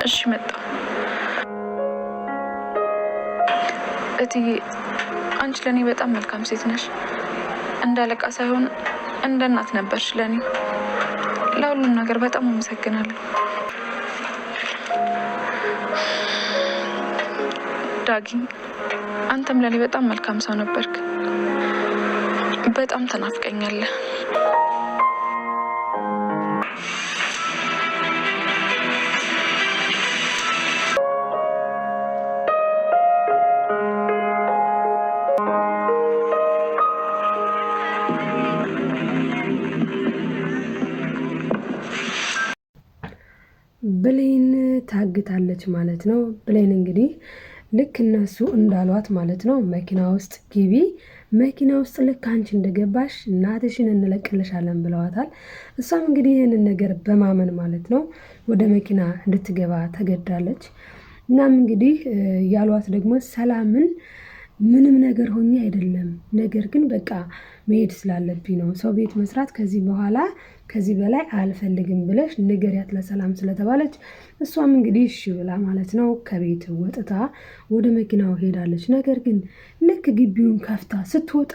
እሺ መጣሁ። እትዬ አንቺ ለኔ በጣም መልካም ሴት ነሽ። እንዳለቃ ሳይሆን እንደ እናት ነበርሽ ለኔ። ለሁሉም ነገር በጣም አመሰግናለሁ። ዳጊ አንተም ለኔ በጣም መልካም ሰው ነበርክ። በጣም ተናፍቀኛለህ። ብሌን ታግታለች ማለት ነው። ብሌን እንግዲህ ልክ እነሱ እንዳሏት ማለት ነው መኪና ውስጥ ግቢ፣ መኪና ውስጥ ልክ አንቺ እንደገባሽ እናትሽን እንለቅልሻለን ብለዋታል። እሷም እንግዲህ ይህንን ነገር በማመን ማለት ነው ወደ መኪና እንድትገባ ተገዳለች። እናም እንግዲህ ያሏት ደግሞ ሰላምን ምንም ነገር ሆኜ አይደለም፣ ነገር ግን በቃ መሄድ ስላለብኝ ነው፣ ሰው ቤት መስራት ከዚህ በኋላ ከዚህ በላይ አልፈልግም ብለሽ ንገሪያት ለሰላም ስለተባለች እሷም እንግዲህ እሺ ብላ ማለት ነው ከቤት ወጥታ ወደ መኪናው ሄዳለች። ነገር ግን ልክ ግቢውን ከፍታ ስትወጣ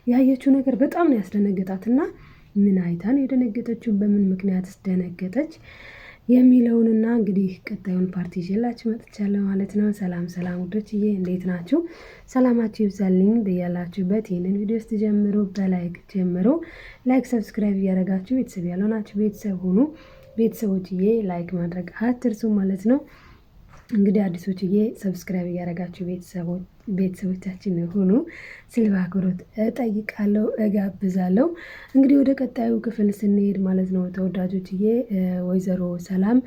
ያየችው ነገር በጣም ነው ያስደነገጣትና ምን አይታ ነው የደነገጠችው፣ በምን ምክንያት ደነገጠች የሚለውንና እንግዲህ ቀጣዩን ፓርቲ ይዤላችሁ መጥቻለሁ ማለት ነው። ሰላም ሰላም ውዶችዬ እንዴት ናችሁ? ሰላማችሁ ይብዛልኝ በያላችሁበት። ይህንን ቪዲዮ ስትጀምሩ በላይክ ጀምሩ። ላይክ ሰብስክራይብ እያደረጋችሁ ቤተሰብ ያልሆናችሁ ቤተሰብ ሁኑ። ቤተሰቦችዬ ላይክ ማድረግ አትርሱ ማለት ነው። እንግዲህ አዲሶችዬ ሰብስክራይብ እያደረጋችሁ ቤተሰቦቻችን ሁኑ ሲል በአክብሮት እጠይቃለሁ፣ እጋብዛለሁ። እንግዲህ ወደ ቀጣዩ ክፍል ስንሄድ ማለት ነው ተወዳጆችዬ ወይዘሮ ሰላም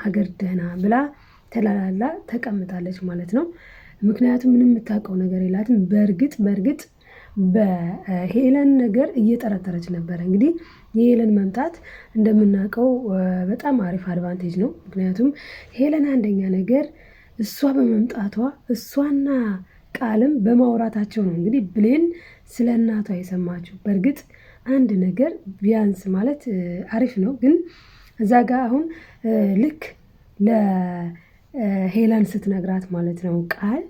አገር ደህና ብላ ተላላላ ተቀምጣለች ማለት ነው። ምክንያቱም ምንም የምታውቀው ነገር የላትም። በእርግጥ በሄለን ነገር እየጠረጠረች ነበረ። እንግዲህ የሄለን መምጣት እንደምናውቀው በጣም አሪፍ አድቫንቴጅ ነው። ምክንያቱም ሄለን አንደኛ ነገር እሷ በመምጣቷ እሷና ቃልም በማውራታቸው ነው እንግዲህ ብሌን ስለ እናቷ የሰማችው። በእርግጥ አንድ ነገር ቢያንስ ማለት አሪፍ ነው፣ ግን እዛ ጋር አሁን ልክ ለሄለን ስትነግራት ማለት ነው ቃል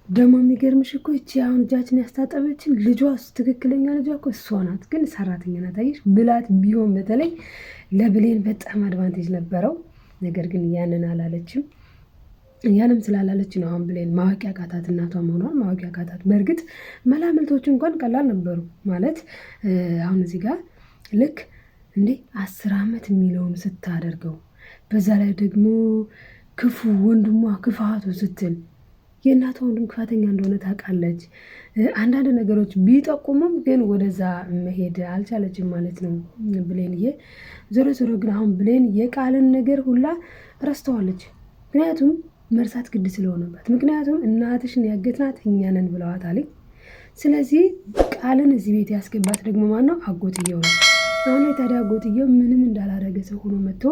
ደግሞ የሚገርምሽ እኮ እቺ አሁን እጃችን ያስታጠበችን ልጇ ትክክለኛ ልጇ እኮ እሷ ናት፣ ግን ሰራተኛ ናት አየሽ ብላት ቢሆን በተለይ ለብሌን በጣም አድቫንቴጅ ነበረው። ነገር ግን ያንን አላለችም። ያንም ስላላለች ነው አሁን ብሌን ማወቅ ያቃታት እናቷ መሆኗን ማወቅ ያቃታት። በእርግጥ መላምልቶቹ እንኳን ቀላል ነበሩ ማለት አሁን እዚህ ጋር ልክ እንዴ 10 ዓመት የሚለውን ስታደርገው በዛ ላይ ደግሞ ክፉ ወንድሟ ክፋቱ ስትል የእናቷ ወንድም ክፋተኛ እንደሆነ ታውቃለች። አንዳንድ ነገሮች ቢጠቁሙም ግን ወደዛ መሄድ አልቻለችም ማለት ነው ብሌንዬ። ዞሮ ዞሮ ግን አሁን ብሌን የቃልን ነገር ሁላ ረስተዋለች። ምክንያቱም መርሳት ግድ ስለሆነባት፣ ምክንያቱም እናትሽን ያገትናት እኛ ነን ብለዋታል። ስለዚህ ቃልን እዚህ ቤት ያስገባት ደግሞ ማነው? አጎትየው ነው። አሁን ላይ ታዲያ አጎትየው ምንም እንዳላደረገ ሰው ሆኖ መጥቶ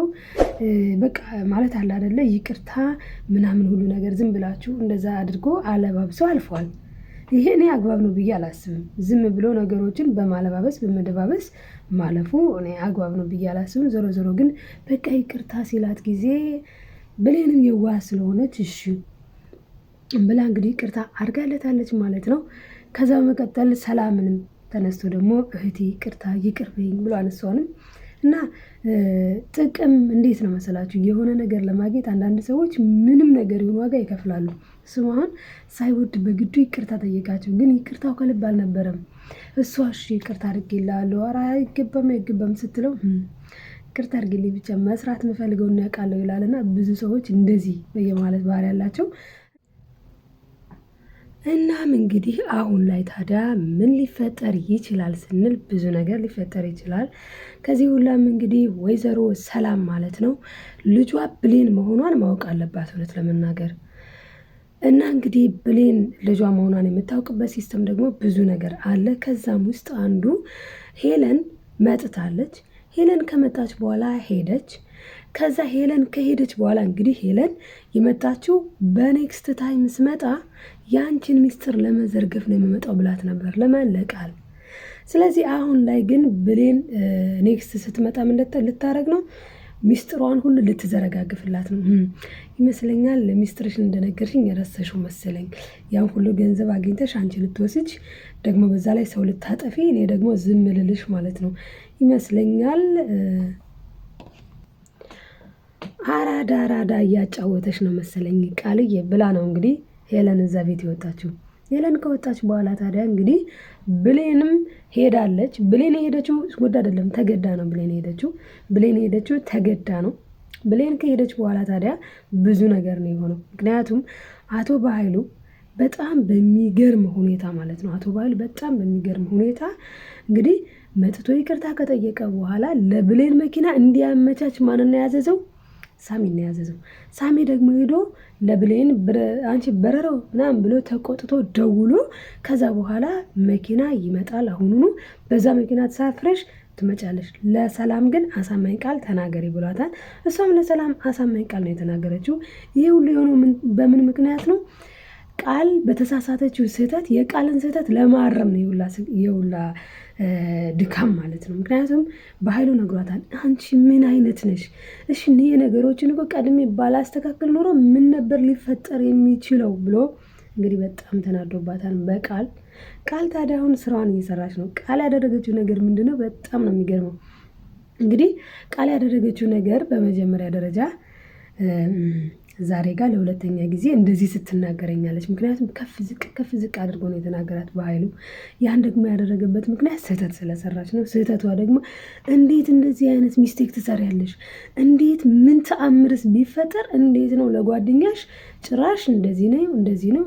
በቃ ማለት አለ አይደለ ይቅርታ ምናምን ሁሉ ነገር ዝም ብላችሁ እንደዛ አድርጎ አለባብሰው አልፏል። ይሄ እኔ አግባብ ነው ብዬ አላስብም። ዝም ብሎ ነገሮችን በማለባበስ በመደባበስ ማለፉ እኔ አግባብ ነው ብዬ አላስብም። ዞሮ ዞሮ ግን በቃ ይቅርታ ሲላት ጊዜ ብሌንም የዋህ ስለሆነች እሺ ብላ እንግዲህ ይቅርታ አድርጋለታለች ማለት ነው። ከዛ በመቀጠል ሰላምንም ተነስቶ ደግሞ እህቴ ይቅርታ ይቅርበኝ ብሎ አነሷንም እና ጥቅም እንዴት ነው መሰላችሁ? የሆነ ነገር ለማግኘት አንዳንድ ሰዎች ምንም ነገር ይሁን ዋጋ ይከፍላሉ። እሱም አሁን ሳይወድ በግዱ ይቅርታ ጠየቃቸው፣ ግን ይቅርታው ከልብ አልነበረም። እሷ እሺ ይቅርታ አድርጌልሃለሁ፣ ኧረ አይገባም ስትለው ይቅርታ አድርጌልኝ ብቻ መስራት የምፈልገውን ያውቃለሁ ይላልና ብዙ ሰዎች እንደዚህ በየማለት ባህሪ ያላቸው። እናም እንግዲህ አሁን ላይ ታዲያ ምን ሊፈጠር ይችላል ስንል ብዙ ነገር ሊፈጠር ይችላል። ከዚህ ሁላም እንግዲህ ወይዘሮ ሰላም ማለት ነው ልጇ ብሌን መሆኗን ማወቅ አለባት እውነት ለመናገር። እና እንግዲህ ብሌን ልጇ መሆኗን የምታውቅበት ሲስተም ደግሞ ብዙ ነገር አለ። ከዛም ውስጥ አንዱ ሄለን መጥታለች። ሄለን ከመጣች በኋላ ሄደች። ከዛ ሄለን ከሄደች በኋላ እንግዲህ ሄለን የመጣችው በኔክስት ታይም ስመጣ ያንቺን ሚስጥር ለመዘርገፍ ነው የምመጣው ብላት ነበር ለማለቃል። ስለዚህ አሁን ላይ ግን ብሌን ኔክስት ስትመጣ ምን ልታረግ ነው? ሚስጥሯን ሁሉ ልትዘረጋግፍላት ነው ይመስለኛል። ሚስጥርሽን እንደነገርሽኝ የረሰሽው መሰለኝ። ያን ሁሉ ገንዘብ አግኝተሽ አንቺ ልትወስጅ ደግሞ በዛ ላይ ሰው ልታጠፊ፣ እኔ ደግሞ ዝም ልልሽ ማለት ነው ይመስለኛል። አራዳ እያጫወተሽ ነው መሰለኝ ቃልዬ ብላ ነው እንግዲህ ሄለን እዛ ቤት የወጣችው። ሄለን ከወጣች በኋላ ታዲያ እንግዲህ ብሌንም ሄዳለች። ብሌን የሄደችው ወድ አይደለም ተገዳ ነው። ብሌን የሄደችው ተገዳ ነው። ብሌን ከሄደች በኋላ ታዲያ ብዙ ነገር ነው የሆነው። ምክንያቱም አቶ በኃይሉ በጣም በሚገርም ሁኔታ ማለት ነው በጣም በሚገርም ሁኔታ እንግዲህ መጥቶ ይቅርታ ከጠየቀ በኋላ ለብሌን መኪና እንዲያመቻች ማንን ያዘዘው? ሳሚን ያዘዘው። ሳሚ ደግሞ ሄዶ ለብሌን አንቺ በረረው ምናምን ብሎ ተቆጥቶ ደውሎ ከዛ በኋላ መኪና ይመጣል አሁኑኑ፣ በዛ መኪና ተሳፍረሽ ትመጫለሽ፣ ለሰላም ግን አሳማኝ ቃል ተናገሪ ብሏታል። እሷም ለሰላም አሳማኝ ቃል ነው የተናገረችው። ይሄ ሁሉ የሆነው በምን ምክንያት ነው? ቃል በተሳሳተችው ስህተት የቃልን ስህተት ለማረም ነው የሁላ ድካም ማለት ነው። ምክንያቱም በኃይሉ ነግሯታል። አንቺ ምን አይነት ነሽ? እሺ ይሄ ነገሮችን እኮ ቀድሜ ባላስተካከል ኖሮ ምን ነበር ሊፈጠር የሚችለው ብሎ እንግዲህ በጣም ተናዶባታል በቃል። ቃል ታዲያ አሁን ስራዋን እየሰራች ነው። ቃል ያደረገችው ነገር ምንድነው? በጣም ነው የሚገርመው። እንግዲህ ቃል ያደረገችው ነገር በመጀመሪያ ደረጃ ዛሬ ጋር ለሁለተኛ ጊዜ እንደዚህ ስትናገረኛለች። ምክንያቱም ከፍ ዝቅ አድርጎ ነው የተናገራት በኃይሉ። ያን ደግሞ ያደረገበት ምክንያት ስህተት ስለሰራች ነው። ስህተቷ ደግሞ እንዴት እንደዚህ አይነት ሚስቴክ ትሰሪያለሽ? እንዴት ምን ተአምርስ ቢፈጠር እንዴት ነው ለጓደኛሽ ጭራሽ እንደዚህ ነው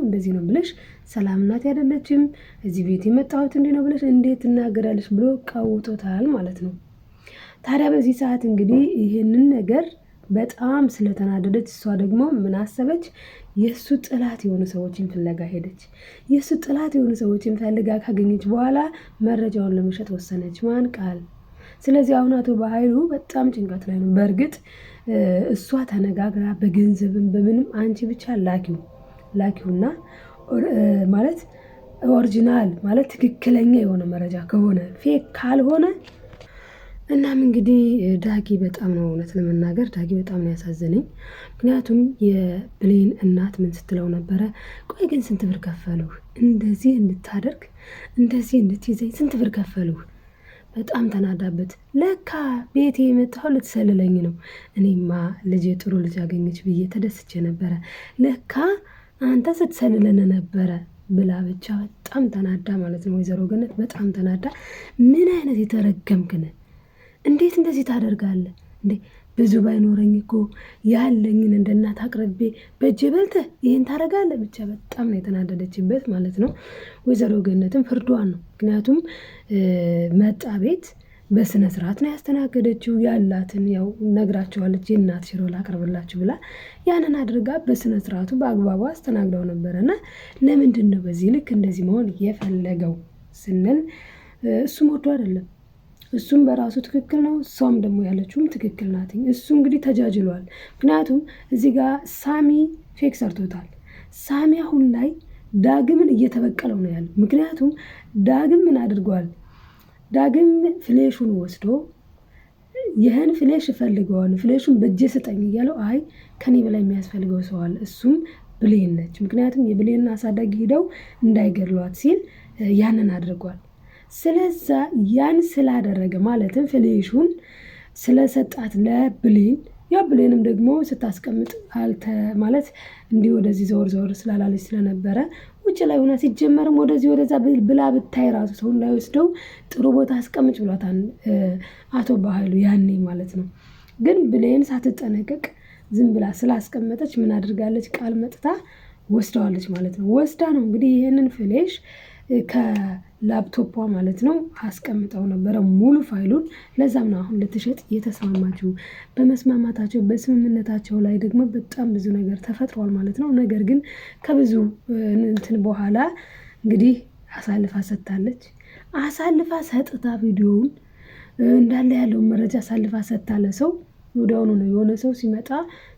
ብለሽ ሰላም ናት ያደለችም እዚህ ቤት የመጣሁት እንዲህ ነው ብለሽ እንዴት ትናገራለሽ ብሎ ቀውጦታል ማለት ነው። ታዲያ በዚህ ሰዓት እንግዲህ ይህንን ነገር በጣም ስለተናደደች እሷ ደግሞ ምን አሰበች? የእሱ ጥላት የሆኑ ሰዎችን ፍለጋ ሄደች። የእሱ ጥላት የሆኑ ሰዎችን ፈልጋ ካገኘች በኋላ መረጃውን ለመሸጥ ወሰነች። ማን? ቃል። ስለዚህ አሁን አቶ በኃይሉ በጣም ጭንቀት ላይ ነው። በእርግጥ እሷ ተነጋግራ በገንዘብም በምንም አንቺ ብቻ ላኪውና ማለት ኦሪጂናል ማለት ትክክለኛ የሆነ መረጃ ከሆነ ፌክ ካልሆነ እናም እንግዲህ ዳጊ በጣም ነው እውነት ለመናገር ዳጊ በጣም ነው ያሳዘነኝ። ምክንያቱም የብሌን እናት ምን ስትለው ነበረ? ቆይ ግን ስንት ብር ከፈሉህ እንደዚህ እንድታደርግ እንደዚህ እንድትይዘኝ ስንት ብር ከፈሉህ? በጣም ተናዳበት። ለካ ቤቴ የመጣሁ ልትሰልለኝ ነው። እኔማ ልጄ ጥሩ ልጅ አገኘች ብዬ ተደስቼ ነበረ። ለካ አንተ ስትሰልለን ነበረ ብላ ብቻ በጣም ተናዳ ማለት ነው። ወይዘሮ ገነት በጣም ተናዳ ምን አይነት የተረገምክነ እንዴት እንደዚህ ታደርጋለህ እንዴ? ብዙ ባይኖረኝ እኮ ያለኝን እንደ እናት አቅርቤ በእጅ በልተህ ይህን ታደርጋለህ? ብቻ በጣም ነው የተናደደችበት ማለት ነው። ወይዘሮ ገነትም ፍርዷን ነው። ምክንያቱም መጣ ቤት በስነ ስርዓት ነው ያስተናገደችው። ያላትን ያው ነግራቸዋለች፣ የእናት ሽሮ ላቅርብላችሁ ብላ ያንን አድርጋ በስነ ስርዓቱ በአግባቡ አስተናግደው ነበረና ለምንድን ነው በዚህ ልክ እንደዚህ መሆን የፈለገው ስንል እሱም ወዶ አይደለም። እሱም በራሱ ትክክል ነው፣ እሷም ደግሞ ያለችውም ትክክል ናት። እሱ እንግዲህ ተጃጅሏል። ምክንያቱም እዚህ ጋር ሳሚ ፌክ ሰርቶታል። ሳሚ አሁን ላይ ዳግምን እየተበቀለው ነው ያለው። ምክንያቱም ዳግም ምን አድርጓል? ዳግም ፍሌሹን ወስዶ ይህን ፍሌሽ እፈልገዋለሁ፣ ፍሌሹን በእጄ ስጠኝ እያለው አይ ከኔ በላይ የሚያስፈልገው ሰው አለ፣ እሱም ብሌን ነች። ምክንያቱም የብሌን አሳዳጊ ሂደው እንዳይገድሏት ሲል ያንን አድርጓል። ስለዛ ያን ስላደረገ ማለትም ፍሌሹን ስለሰጣት ለብሌን ያ ብሌንም ደግሞ ስታስቀምጥ ማለት እንዲህ ወደዚህ ዘወር ስላላለች ስለነበረ ውጭ ላይ ሆና ሲጀመርም ወደዚህ ወደዛ ብላ ብታይ ራሱ ሰው እንዳይወስደው ጥሩ ቦታ አስቀምጭ ብሏታል አቶ በኃይሉ ያኔ ማለት ነው። ግን ብሌን ሳትጠነቀቅ ዝም ብላ ስላስቀመጠች ምን አድርጋለች? ቃል መጥታ ወስደዋለች ማለት ነው። ወስዳ ነው እንግዲህ ይህንን ፍሌሽ ከላፕቶፖ ማለት ነው አስቀምጠው ነበረ ሙሉ ፋይሉን። ለዛም ነው አሁን ልትሸጥ የተስማማችው። በመስማማታቸው በስምምነታቸው ላይ ደግሞ በጣም ብዙ ነገር ተፈጥሯል ማለት ነው። ነገር ግን ከብዙ እንትን በኋላ እንግዲህ አሳልፋ ሰጥታለች። አሳልፋ ሰጥታ ቪዲዮውን እንዳለ ያለውን መረጃ አሳልፋ ሰጥታለ ሰው ወዲያውኑ ነው የሆነ ሰው ሲመጣ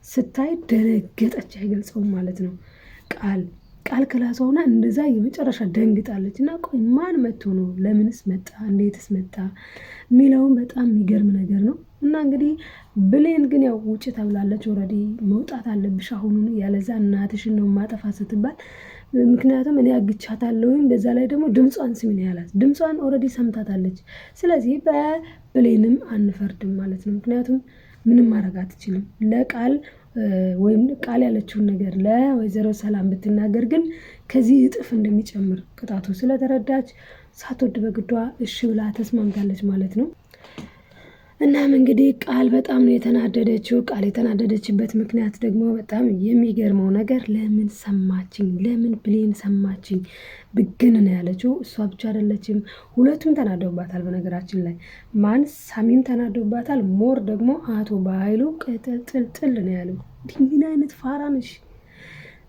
ስታይ ደነገጠች። አይገልጸውም ማለት ነው ቃል ቃል ክላስ ሆና እንደዛ የመጨረሻ ደንግጣለች። እና ቆይ ማን መጥቶ ነው ለምንስ መጣ እንዴትስ መጣ የሚለውን በጣም የሚገርም ነገር ነው። እና እንግዲህ ብሌን ግን ያው ውጭ ተብላለች። ኦልሬዲ መውጣት አለብሽ አሁኑን፣ ያለዛ እናትሽን ነው ማጠፋ ስትባል፣ ምክንያቱም እኔ አግቻታለሁኝ በዛ ላይ ደግሞ ድምጿን ስሚ ነው ያላት። ድምጿን ኦልሬዲ ሰምታታለች። ስለዚህ በብሌንም አንፈርድም ማለት ነው። ምክንያቱም ምንም ማድረግ አትችልም። ለቃል ወይም ቃል ያለችውን ነገር ለወይዘሮ ሰላም ብትናገር ግን ከዚህ እጥፍ እንደሚጨምር ቅጣቱ ስለተረዳች ሳትወድ በግዷ እሺ ብላ ተስማምታለች ማለት ነው። እናም እንግዲህ ቃል በጣም ነው የተናደደችው። ቃል የተናደደችበት ምክንያት ደግሞ በጣም የሚገርመው ነገር ለምን ሰማችኝ፣ ለምን ብሌን ሰማችኝ ብግን ነው ያለችው። እሷ ብቻ አይደለችም፣ ሁለቱም ተናደውባታል። በነገራችን ላይ ማን ሳሚም ተናደውባታል። ሞር ደግሞ አቶ በኃይሉ ቅጥልጥል ነው ያለው። ምን አይነት ፋራ ነሽ?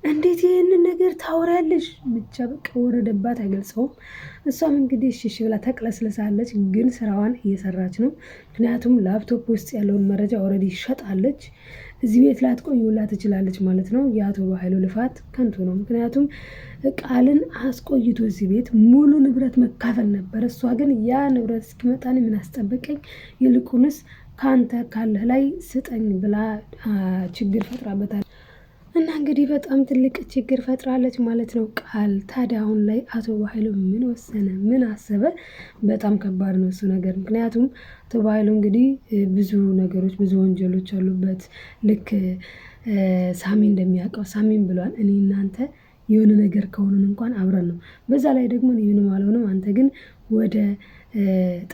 እንዴት ይህንን ነገር ታወሪያለሽ? ብቻ በቃ ወረደባት፣ አይገልጸውም። እሷም እንግዲህ እሺ ብላ ተቅለስልሳለች፣ ግን ስራዋን እየሰራች ነው። ምክንያቱም ላፕቶፕ ውስጥ ያለውን መረጃ ኦልሬዲ ይሸጣለች። እዚህ ቤት ላትቆይላ ትችላለች ማለት ነው። የአቶ በኃይሉ ልፋት ከንቱ ነው። ምክንያቱም ቃልን አስቆይቶ እዚህ ቤት ሙሉ ንብረት መካፈል ነበር። እሷ ግን ያ ንብረት እስኪመጣን ምን አስጠበቀኝ፣ ይልቁንስ ከአንተ ካለህ ላይ ስጠኝ ብላ ችግር ፈጥራበታል። እና እንግዲህ በጣም ትልቅ ችግር ፈጥራለች ማለት ነው ቃል። ታዲያ አሁን ላይ አቶ በኃይሉ ምን ወሰነ፣ ምን አሰበ? በጣም ከባድ ነው እሱ ነገር። ምክንያቱም አቶ በኃይሉ እንግዲህ ብዙ ነገሮች፣ ብዙ ወንጀሎች አሉበት። ልክ ሳሚ እንደሚያውቀው ሳሚን ብሏል፣ እኔ እናንተ የሆነ ነገር ከሆኑን እንኳን አብረን ነው። በዛ ላይ ደግሞ ምንም አልሆነም፣ አንተ ግን ወደ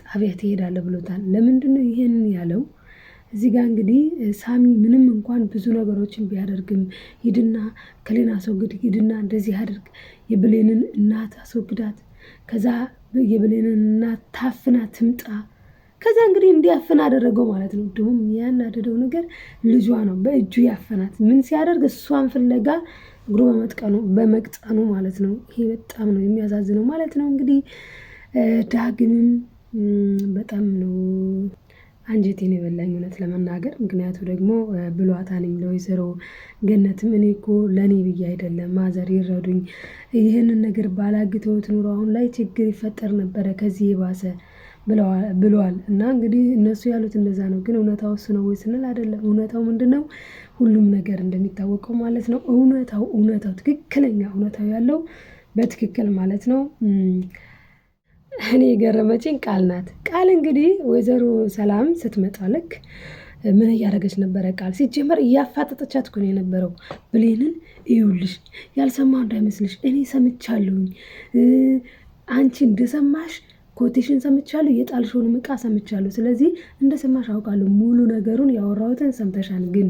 ጣቢያ ትሄዳለህ ብሎታል። ለምንድን ነው ይሄንን ያለው? እዚህ ጋር እንግዲህ ሳሚ ምንም እንኳን ብዙ ነገሮችን ቢያደርግም ሂድና ከሌን አስወግድ፣ ሂድና እንደዚህ አድርግ፣ የብሌንን እናት አስወግዳት፣ ከዛ የብሌንን እናት ታፍና ትምጣ። ከዛ እንግዲህ እንዲያፍን አደረገው ማለት ነው። ደግሞ ያናደደው ነገር ልጇ ነው፣ በእጁ ያፈናት። ምን ሲያደርግ እሷን ፍለጋ እግሩ በመቅጠኑ ማለት ነው። ይሄ በጣም ነው የሚያሳዝነው ማለት ነው። እንግዲህ ዳግምም በጣም ነው አንጀቴን የበላኝ እውነት ለመናገር። ምክንያቱ ደግሞ ብሏታንኝ ለወይዘሮ ገነትም እኔ እኮ ለእኔ ብዬ አይደለም ማዘር ይረዱኝ፣ ይህንን ነገር ባላግተውት ኑሮ አሁን ላይ ችግር ይፈጠር ነበረ ከዚህ የባሰ ብለዋል። እና እንግዲህ እነሱ ያሉት እንደዛ ነው። ግን እውነታው እሱ ነው ወይ ስንል አይደለም። እውነታው ምንድን ነው? ሁሉም ነገር እንደሚታወቀው ማለት ነው እውነታው ትክክለኛ እውነታው ያለው በትክክል ማለት ነው። እኔ የገረመችኝ ቃል ናት። ቃል እንግዲህ ወይዘሮ ሰላም ስትመጣ ልክ ምን እያደረገች ነበረ? ቃል ሲጀመር እያፋጠጠቻት እኮ ነው የነበረው። ብሌንን እዩልሽ፣ ያልሰማው እንዳይመስልሽ እኔ ሰምቻለሁኝ፣ አንቺ እንደሰማሽ ኮቴሽን ሰምቻለሁ፣ የጣልሽውንም ዕቃ ሰምቻለሁ። ስለዚህ እንደሰማሽ አውቃለሁ፣ ሙሉ ነገሩን ያወራሁትን ሰምተሻል። ግን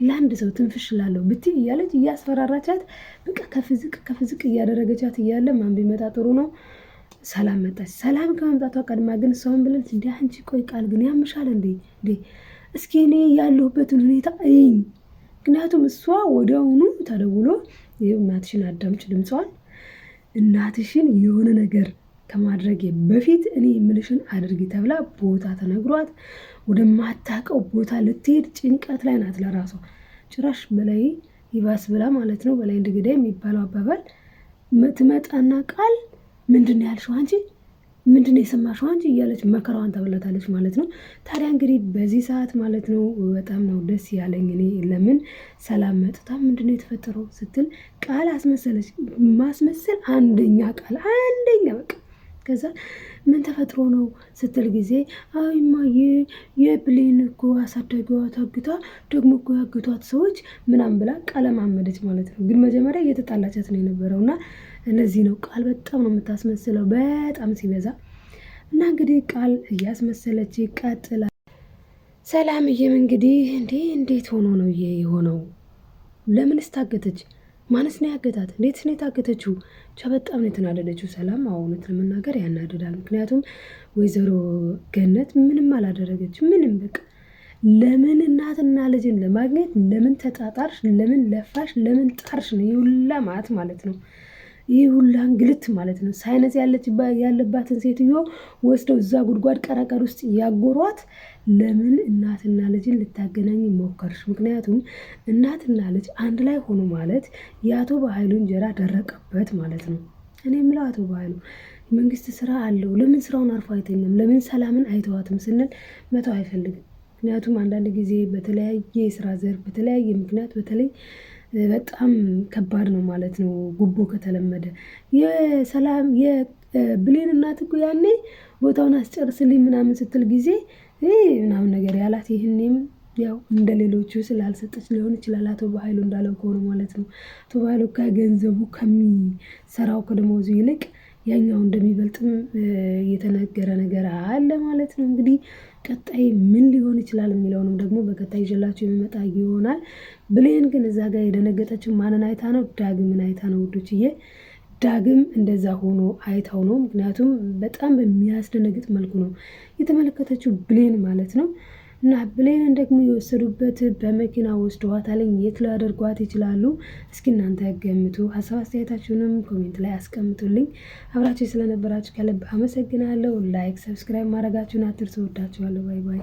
ለአንድ ሰው ትንፍሽ ላለሁ ብትይ እያለች እያስፈራራቻት፣ በቃ ከፍዝቅ እያደረገቻት እያለ ማን ቢመጣ ጥሩ ነው? ሰላም መጣች። ሰላም ከመምጣቷ ቀድማ ግን ሰውን ብለች እንዲ አንቺ ቆይ ቃል ግን ያምሻል እንዴ? እስኪ እኔ ያለሁበትን ሁኔታ እይኝ። ምክንያቱም እሷ ወዲያውኑ ተደውሎ እናትሽን አዳምጭ ድምፅዋን፣ እናትሽን የሆነ ነገር ከማድረጌ በፊት እኔ የምልሽን አድርጊ ተብላ ቦታ ተነግሯት ወደማታውቀው ቦታ ልትሄድ ጭንቀት ላይ ናት። ለራሷ ጭራሽ በላይ ይባስ ብላ ማለት ነው። በላይ እንድግዳ የሚባለው አባባል ትመጣና ቃል ምንድን ነው ያልሽው አንቺ? ምንድን ነው የሰማሽው አንቺ? እያለች መከራዋን ተብለታለች ማለት ነው። ታዲያ እንግዲህ በዚህ ሰዓት ማለት ነው በጣም ነው ደስ ያለኝ እኔ። ለምን ሰላም መጥታ ምንድን ነው የተፈጠረው ስትል ቃል አስመሰለች። ማስመሰል አንደኛ ቃል አንደኛ በቃ። ከዛ ምን ተፈጥሮ ነው ስትል ጊዜ አይማ የብሌን እኮ አሳዳጊዋ ታግታ ደግሞ እኮ ያግቷት ሰዎች ምናምን ብላ ቃለ ማመደች ማለት ነው። ግን መጀመሪያ እየተጣላቻት ነው የነበረውና ለዚህ ነው ቃል በጣም ነው የምታስመስለው፣ በጣም ሲበዛ። እና እንግዲህ ቃል እያስመሰለች ይቀጥላል። ሰላምዬም እንግዲህ እንዴት ሆኖ ነው ይሄ የሆነው? ለምንስ ታገተች? ማንስ ነው ያገታት? እንዴትስ ነው የታገተችው? ብቻ በጣም ነው የተናደደችው ሰላም። እውነት ለመናገር ያናደዳል። ምክንያቱም ወይዘሮ ገነት ምንም አላደረገችም። ምንም በቃ ለምን እናትና ልጅን ለማግኘት ለምን ተጣጣርሽ? ለምን ለፋሽ? ለምን ጣርሽ ነው የሁላ ማለት ነው። ይህ ሁላ እንግልት ማለት ነው። ሳይነስ ያለባትን ሴትዮ ወስደው እዛ ጉድጓድ ቀረቀር ውስጥ ያጎሯት። ለምን እናትና ልጅን ልታገናኝ ሞከርሽ? ምክንያቱም እናትና ልጅ አንድ ላይ ሆኑ ማለት የአቶ በኃይሉ እንጀራ ደረቀበት ማለት ነው። እኔ የምለው አቶ በኃይሉ መንግስት ስራ አለው። ለምን ስራውን አርፎ አይተኛም? ለምን ሰላምን አይተዋትም ስንል መተው አይፈልግም። ምክንያቱም አንዳንድ ጊዜ በተለያየ የስራ ዘርፍ በተለያየ ምክንያት በተለይ በጣም ከባድ ነው ማለት ነው። ጉቦ ከተለመደ የሰላም የብሌን እናት እኮ ያኔ ቦታውን አስጨርስልኝ ምናምን ስትል ጊዜ ምናምን ነገር ያላት ይህኔም ያው እንደ ሌሎቹ ስላልሰጠች ሊሆን ይችላል። አቶ በኃይሉ እንዳለው ከሆነ ማለት ነው። አቶ በኃይሉ ከገንዘቡ ከሚሰራው ከደሞዙ ይልቅ ያኛው እንደሚበልጥም የተነገረ ነገር አለ ማለት ነው። እንግዲህ ቀጣይ ምን ሊሆን ይችላል የሚለውንም ደግሞ በቀጣይ ይዤላችሁ የሚመጣ ይሆናል። ብሌን ግን እዛ ጋር የደነገጠችው ማንን አይታ ነው? ዳግምን አይታ ነው ውዶችዬ። ዳግም እንደዛ ሆኖ አይታው ነው። ምክንያቱም በጣም በሚያስደነግጥ መልኩ ነው የተመለከተችው ብሌን ማለት ነው። እና ብሌንን ደግሞ የወሰዱበት በመኪና ወስደዋታል። የት ሊያደርጓት ይችላሉ? እስኪ እናንተ ገምቱ። ሀሳብ አስተያየታችሁንም ኮሜንት ላይ አስቀምጡልኝ። አብራችሁ ስለነበራችሁ ከልብ አመሰግናለሁ። ላይክ፣ ሰብስክራይብ ማድረጋችሁን አትርሱ። ወዳችኋለሁ። ባይ ባይ።